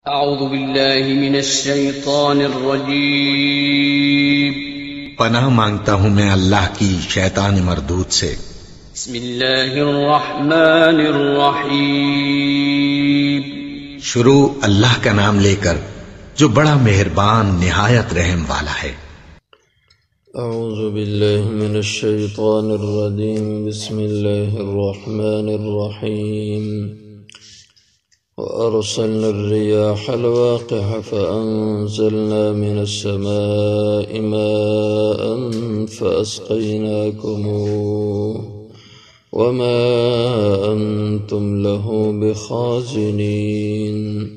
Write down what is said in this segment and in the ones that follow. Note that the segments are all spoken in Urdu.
اعوذ باللہ من الشیطان الرجیم پناہ مانگتا ہوں میں اللہ کی شیطان مردود سے۔ بسم اللہ الرحمن الرحیم شروع اللہ کا نام لے کر جو بڑا مہربان نہایت رحم والا ہے۔ اعوذ باللہ من الشیطان الرجیم بسم اللہ الرحمن الرحیم وأرسلنا الرياح الواقح فأنزلنا من السماء ماء فأسقيناكموه وما أنتم له بخازنين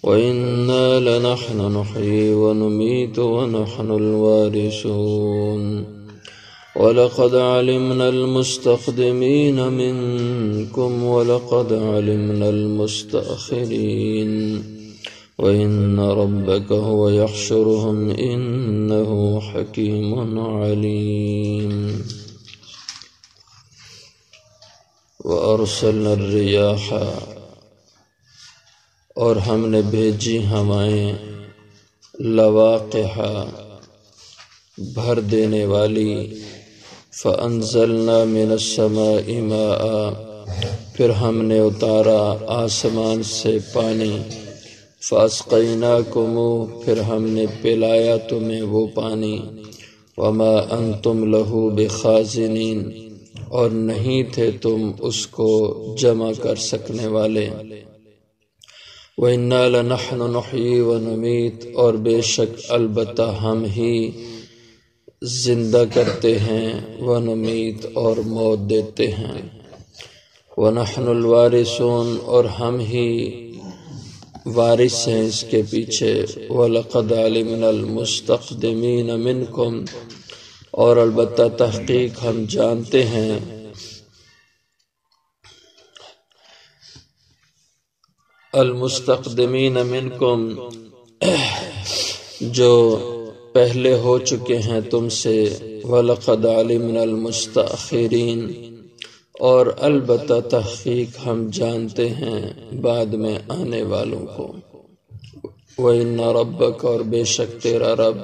وإنا لنحن نحيي ونميت ونحن الوارثون وَلَقَدْ عَلِمْنَا الْمُسْتَقْدِمِينَ مِنْكُمْ وَلَقَدْ عَلِمْنَا الْمُسْتَأْخِرِينَ وَإِنَّ رَبَّكَ هُوَ يَحْشُرُهُمْ إِنَّهُ حَكِيمٌ عَلِيمٌ وَأَرْسَلْنَا الرِّيَاحَ اور ہم نے بھیجی ہوائیں لواقح بھر دینے والی فَأَنزَلْنَا مِنَ السَّمَاءِ مَاءً پھر ہم نے اتارا آسمان سے پانی فَأَسْقَيْنَاكُمُوهُ پھر ہم نے پلایا تمہیں وہ پانی وَمَا أَنْتُمْ لَهُ بِخَازِنِينَ اور نہیں تھے تم اس کو جمع کر سکنے والے وَإِنَّا لَنَحْنُ نُحْيِي وَنُمِيتُ اور بے شک البتہ ہم ہی زندہ کرتے ہیں ونمیت اور موت دیتے ہیں ونحن الوارثون اور ہم ہی وارث ہیں اس کے پیچھے وَلَقَدْ عَلِمْنَا الْمُسْتَقْدِمِينَ مِنْكُمْ اور البتہ تحقیق ہم جانتے ہیں المستقدمین منکم جو پہلے ہو چکے ہیں تم سے وَلَقَدْ عَلِمْنَا الْمُسْتَأْخِرِينَ اور البتہ تحقیق ہم جانتے ہیں بعد میں آنے والوں کو وَإِنَّ رَبَّكَ اور بے شک تیرا رب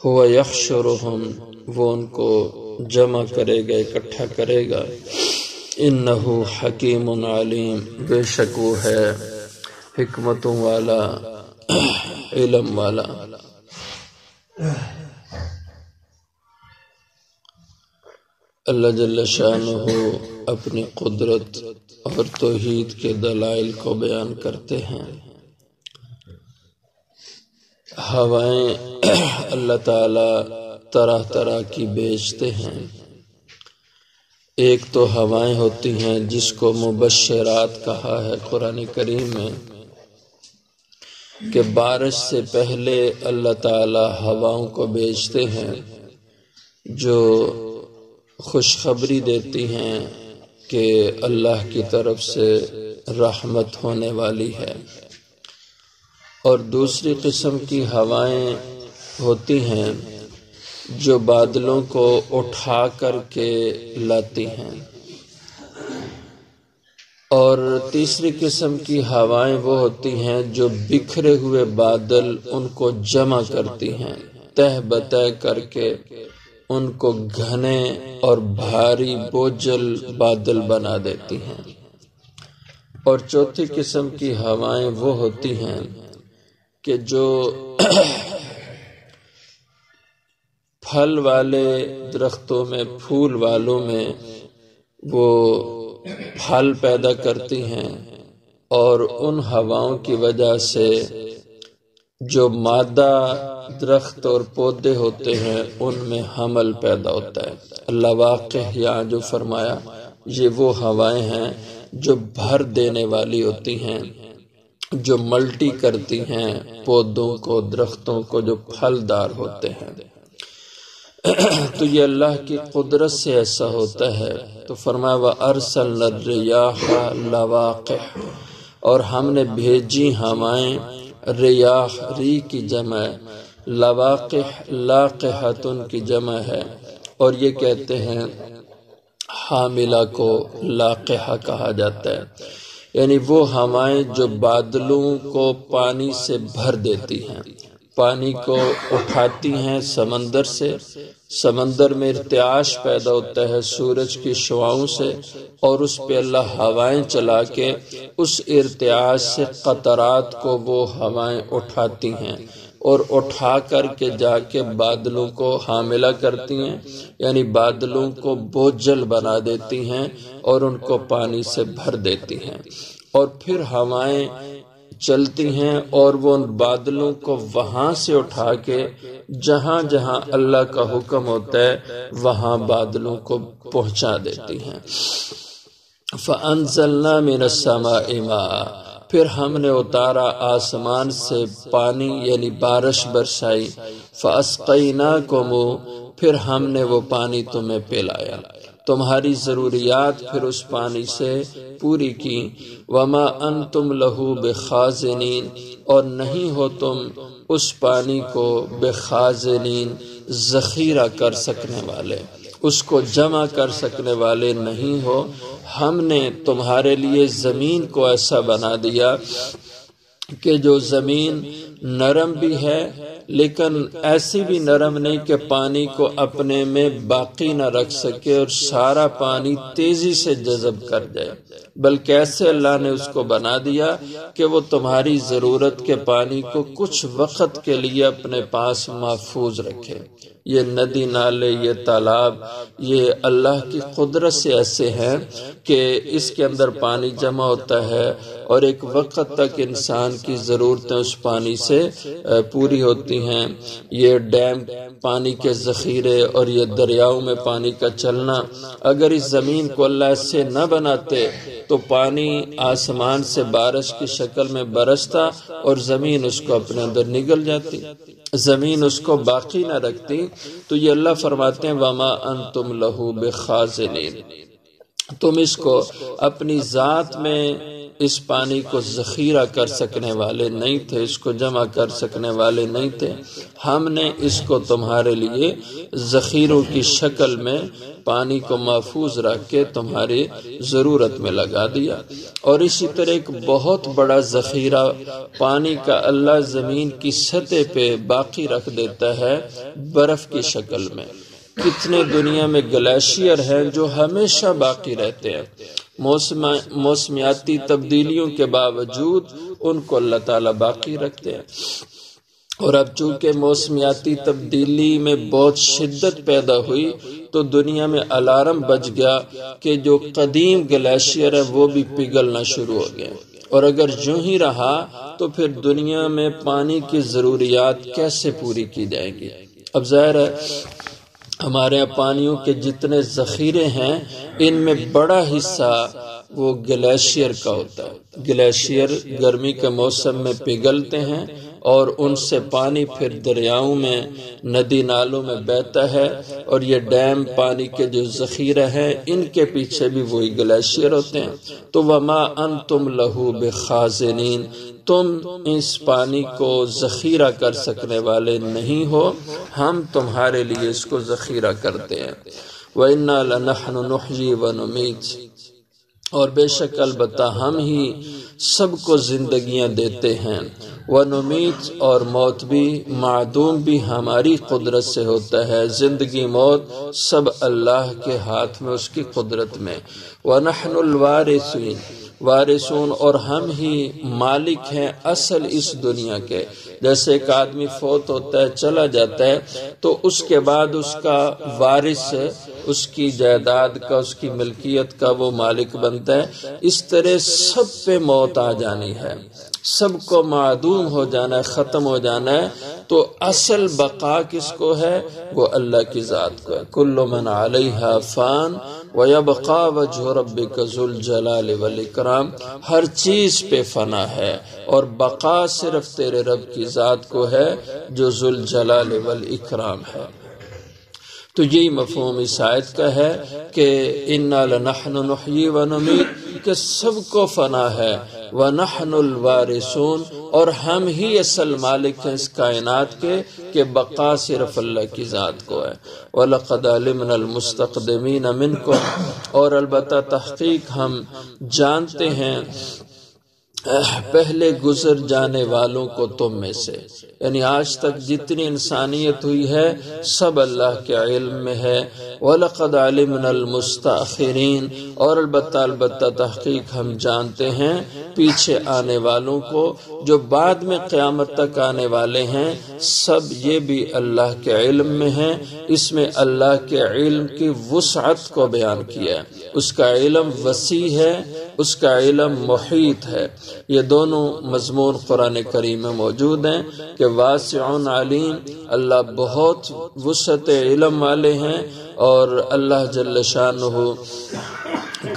هُوَ يَحْشُرُهُمْ وہ ان کو جمع کرے گا اکٹھا کرے گا إِنَّهُ حَكِيمٌ عَلِيمٌ بے شک وہ ہے حکمتوں والا علم والا اللہ جل شانہ اپنی قدرت اور توحید کے دلائل کو بیان کرتے ہیں ہوائیں اللہ تعالی طرح طرح کی بھیجتے ہیں ایک تو ہوائیں ہوتی ہیں جس کو مبشرات کہا ہے قرآن کریم میں کہ بارش سے پہلے اللہ تعالی ہواؤں کو بھیجتے ہیں جو خوشخبری دیتی ہیں کہ اللہ کی طرف سے رحمت ہونے والی ہے اور دوسری قسم کی ہوائیں ہوتی ہیں جو بادلوں کو اٹھا کر کے لاتی ہیں اور تیسری قسم کی ہوائیں وہ ہوتی ہیں جو بکھرے ہوئے بادل ان کو جمع کرتی ہیں تہ بتہ کر کے ان کو گھنے اور بھاری بوجھل بادل بنا دیتی ہیں اور چوتھی قسم کی ہوائیں وہ ہوتی ہیں کہ جو پھل والے درختوں میں پھول والوں میں وہ پھل پیدا کرتی ہیں اور ان ہواؤں کی وجہ سے جو مادہ درخت اور پودے ہوتے ہیں ان میں حمل پیدا ہوتا ہے اللہ واقع یہاں جو فرمایا یہ وہ ہوائیں ہیں جو بھر دینے والی ہوتی ہیں جو ملٹی کرتی ہیں پودوں کو درختوں کو جو پھلدار ہوتے ہیں تو یہ اللہ کی قدرت سے ایسا ہوتا ہے تو فرمایا وَأَرْسَلْنَا الرِّيَاحَ لَوَاقِحَ اور ہم نے بھیجی ہوائیں ریاح ری کی جمع ہے لواقح لاقحتن کی جمع ہے اور یہ کہتے ہیں حاملہ کو لاقحہ کہا جاتا ہے یعنی وہ ہوائیں جو بادلوں کو پانی سے بھر دیتی ہیں، پانی کو اٹھاتی ہیں سمندر سے، سمندر میں ارتعاش پیدا ہوتا ہے سورج کی شعاؤں سے، اور اس پہ اللہ ہوائیں چلا کے اس ارتعاش سے قطرات کو وہ ہوائیں اٹھاتی ہیں اور اٹھا کر کے جا کے بادلوں کو حاملہ کرتی ہیں، یعنی بادلوں کو بوجھل بنا دیتی ہیں اور ان کو پانی سے بھر دیتی ہیں، اور پھر ہوائیں چلتی ہیں اور وہ ان بادلوں کو وہاں سے اٹھا کے جہاں جہاں اللہ کا حکم ہوتا ہے وہاں بادلوں کو پہنچا دیتی ہیں۔ فَأَنزَلْنَا مِنَ السَّمَاءِ مَاءً، پھر ہم نے اتارا آسمان سے پانی، یعنی بارش برسائی۔ فَأَسْقَيْنَاكُمُ، پھر ہم نے وہ پانی تمہیں پلایا، تمہاری ضروریات پھر اس پانی سے پوری کی۔ وَمَا أَنْتُمْ لَهُ بِخَازِنِينَ، اور نہیں ہو تم اس پانی کو بخازنین ذخیرہ کر سکنے والے، اس کو جمع کر سکنے والے نہیں ہو۔ ہم نے تمہارے لیے زمین کو ایسا بنا دیا کہ جو زمین نرم بھی ہے لیکن ایسی بھی نرم نہیں کہ پانی کو اپنے میں باقی نہ رکھ سکے اور سارا پانی تیزی سے جذب کر جائے، بلکہ ایسے اللہ نے اس کو بنا دیا کہ وہ تمہاری ضرورت کے پانی کو کچھ وقت کے لیے اپنے پاس محفوظ رکھے۔ یہ ندی نالے، یہ تالاب، یہ اللہ کی قدرت سے ایسے ہیں کہ اس کے اندر پانی جمع ہوتا ہے اور ایک وقت تک انسان کی ضرورتیں اس پانی سے پوری ہوتی ہیں۔ یہ ڈیم پانی کے ذخیرے اور یہ دریاؤں میں پانی کا چلنا، اگر اس زمین کو اللہ ایسے نہ بناتے تو پانی آسمان سے بارش کی شکل میں برستا اور زمین اس کو اپنے اندر نگل جاتی، زمین اس کو باقی نہ رکھتی۔ تو یہ اللہ فرماتے ہیں وَمَا أَنْتُمْ لَهُ بِخَازِنِينَ، تم اس کو اپنی ذات میں اس پانی کو ذخیرہ کر سکنے والے نہیں تھے، اس کو جمع کر سکنے والے نہیں تھے، ہم نے اس کو تمہارے لیے ذخیروں کی شکل میں پانی کو محفوظ رکھ کے تمہاری ضرورت میں لگا دیا۔ اور اسی طرح ایک بہت بڑا ذخیرہ پانی کا اللہ زمین کی سطح پہ باقی رکھ دیتا ہے برف کی شکل میں۔ کتنے دنیا میں گلیشیئر ہیں جو ہمیشہ باقی رہتے ہیں، موسمیاتی تبدیلیوں کے باوجود ان کو اللہ تعالیٰ باقی رکھتے ہیں۔ اور اب چونکہ موسمیاتی تبدیلی میں بہت شدت پیدا ہوئی تو دنیا میں الارم بج گیا کہ جو قدیم گلیشیئر ہے وہ بھی پگھلنا شروع ہو گئے، اور اگر یوں ہی رہا تو پھر دنیا میں پانی کی ضروریات کیسے پوری کی جائیں گی۔ اب ظاہر ہے ہمارے یہاں پانیوں کے جتنے ذخیرے ہیں ان میں بڑا حصہ وہ گلیشیئر کا ہوتا ہے۔ گلیشیئر گرمی کے موسم میں پگھلتے ہیں اور ان سے پانی پھر دریاؤں میں، ندی نالوں میں بہتا ہے، اور یہ ڈیم پانی کے جو ذخیرے ہیں ان کے پیچھے بھی وہی گلیشیئر ہوتے ہیں۔ تو وَمَا أَنْتُمْ لَهُ بِخَازِنِينَ، تم اس پانی کو ذخیرہ کر سکنے والے نہیں ہو، ہم تمہارے لیے اس کو ذخیرہ کرتے ہیں۔ وَإِنَّا لَنَحْنُ نُحْيِي وَنُمِيتُ، اور بے شک البتہ ہم ہی سب کو زندگیاں دیتے ہیں۔ وَنُمِيتُ، اور موت بھی، معدوم بھی ہماری قدرت سے ہوتا ہے، زندگی موت سب اللہ کے ہاتھ میں، اس کی قدرت میں۔ وَنَحْنُ الْوَارِثُونَ، وارثون، اور ہم ہی مالک ہیں اصل اس دنیا کے۔ جیسے ایک آدمی فوت ہوتا ہے، چلا جاتا ہے، تو اس کے بعد اس کا وارث اس کی جائیداد کا، اس کی ملکیت کا وہ مالک بنتا ہے۔ اس طرح سب پہ موت آ جانی ہے، سب کو معدوم ہو جانا ہے، ختم ہو جانا ہے، تو اصل بقا کس کو ہے؟ وہ اللہ کی ذات کو ہے۔ کل من علیہا فان وَيَبْقَى وَجْهُ رَبِّكَ ذُو الْجَلَالِ وَالْإِكْرَامِ، ہر چیز پہ فنا ہے اور بقا صرف تیرے رب کی ذات کو ہے جو ذو الجلال والاکرام ہے۔ تو یہی مفہوم اس آیت کا ہے کہ اِنَّا لَنَحْنُ نُحْيِي وَنُمِيتُ، کہ سب کو فنا ہے، وَنَحْنُ الْوَارِثُونَ، اور ہم ہی اصل مالک ہیں اس کائنات کے کہ بقا صرف اللہ کی ذات کو ہے۔ وَلَقَدْ عَلِمْنَا الْمُسْتَقْدِمِينَ مِنْكُمْ، اور البتہ تحقیق ہم جانتے ہیں پہلے گزر جانے والوں کو تم میں سے، یعنی آج تک جتنی انسانیت ہوئی ہے سب اللہ کے علم میں ہے۔ وَلَقَدْ عَلِمْنَا الْمُسْتَأْخِرِينَ، اور البتہ تحقیق ہم جانتے ہیں پیچھے آنے والوں کو، جو بعد میں قیامت تک آنے والے ہیں، سب یہ بھی اللہ کے علم میں ہیں۔ اس میں اللہ کے علم کی وسعت کو بیان کیا ہے، اس کا علم وسیع ہے، اس کا علم محیط ہے۔ یہ دونوں مضمون قرآن کریم میں موجود ہیں کہ واسع علیم، اللہ بہت وسعت علم والے ہیں، اور اللہ جل شانہ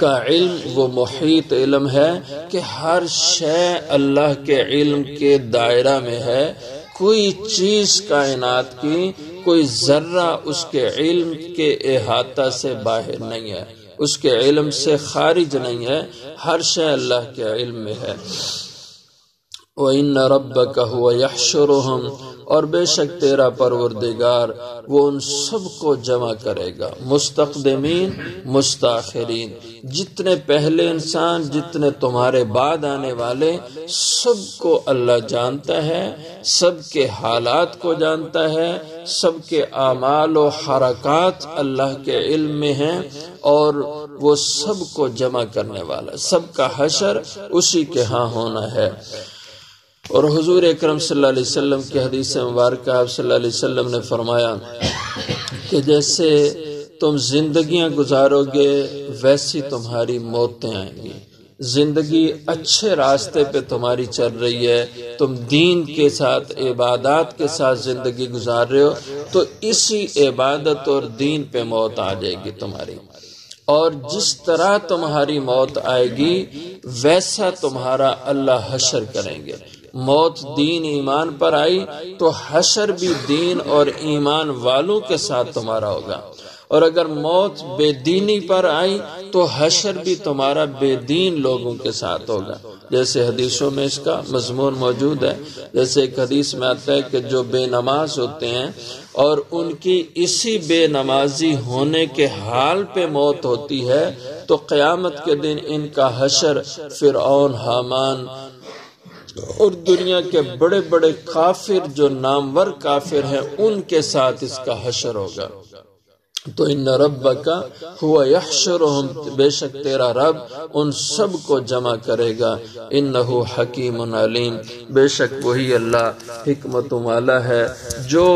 کا علم وہ محیط علم ہے کہ ہر شے اللہ کے علم کے دائرہ میں ہے۔ کوئی چیز کائنات کی، کوئی ذرہ اس کے علم کے احاطہ سے باہر نہیں ہے، اس کے علم سے خارج نہیں ہے، ہر شے اللہ کے علم میں ہے۔ وَإِنَّ رَبَّكَ هُوَ يَحْشُرُهُمْ، اور بے شک تیرا پروردگار وہ ان سب کو جمع کرے گا، مستقدمین مستاخرین، جتنے پہلے انسان، جتنے تمہارے بعد آنے والے، سب کو اللہ جانتا ہے، سب کے حالات کو جانتا ہے، سب کے اعمال و حرکات اللہ کے علم میں ہیں، اور وہ سب کو جمع کرنے والا، سب کا حشر اسی کے ہاں ہونا ہے۔ اور حضور اکرم صلی اللہ علیہ وسلم کی حدیث مبارکہ، آپ صلی اللہ علیہ وسلم نے فرمایا کہ جیسے تم زندگیاں گزارو گے ویسی تمہاری موتیں آئیں گی۔ زندگی اچھے راستے پہ تمہاری چل رہی ہے، تم دین کے ساتھ، عبادات کے ساتھ زندگی گزار رہے ہو، تو اسی عبادت اور دین پہ موت آ جائے گی تمہاری، اور جس طرح تمہاری موت آئے گی ویسا تمہارا اللہ حشر کریں گے۔ موت دین ایمان پر آئی تو حشر بھی دین اور ایمان والوں کے ساتھ تمہارا ہوگا، اور اگر موت بے دینی پر آئی تو حشر بھی تمہارا بے دین لوگوں کے ساتھ ہوگا۔ جیسے حدیثوں میں اس کا مضمون موجود ہے، جیسے ایک حدیث میں آتا ہے کہ جو بے نماز ہوتے ہیں اور ان کی اسی بے نمازی ہونے کے حال پہ موت ہوتی ہے، تو قیامت کے دن ان کا حشر فرعون، حامان اور دنیا کے بڑے بڑے کافر جو نامور کافر ہیں ان کے ساتھ اس کا حشر ہوگا۔ تو ان ربک هو یحشرهم، بے شک تیرا رب ان سب کو جمع کرے گا۔ انہ حکیم علیم، بے شک وہی اللہ حکمت والا ہے، جو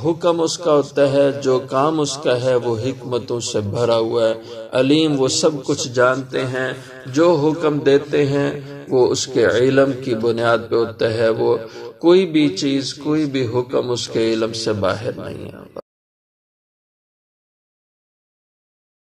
حکم اس کا ہوتا ہے، جو کام اس کا ہے، وہ حکمتوں سے بھرا ہوا ہے۔ علیم، وہ سب کچھ جانتے ہیں، جو حکم دیتے ہیں وہ اس کے علم کی بنیاد پہ ہوتا ہے، وہ کوئی بھی چیز، کوئی بھی حکم اس کے علم سے باہر نہیں ہے۔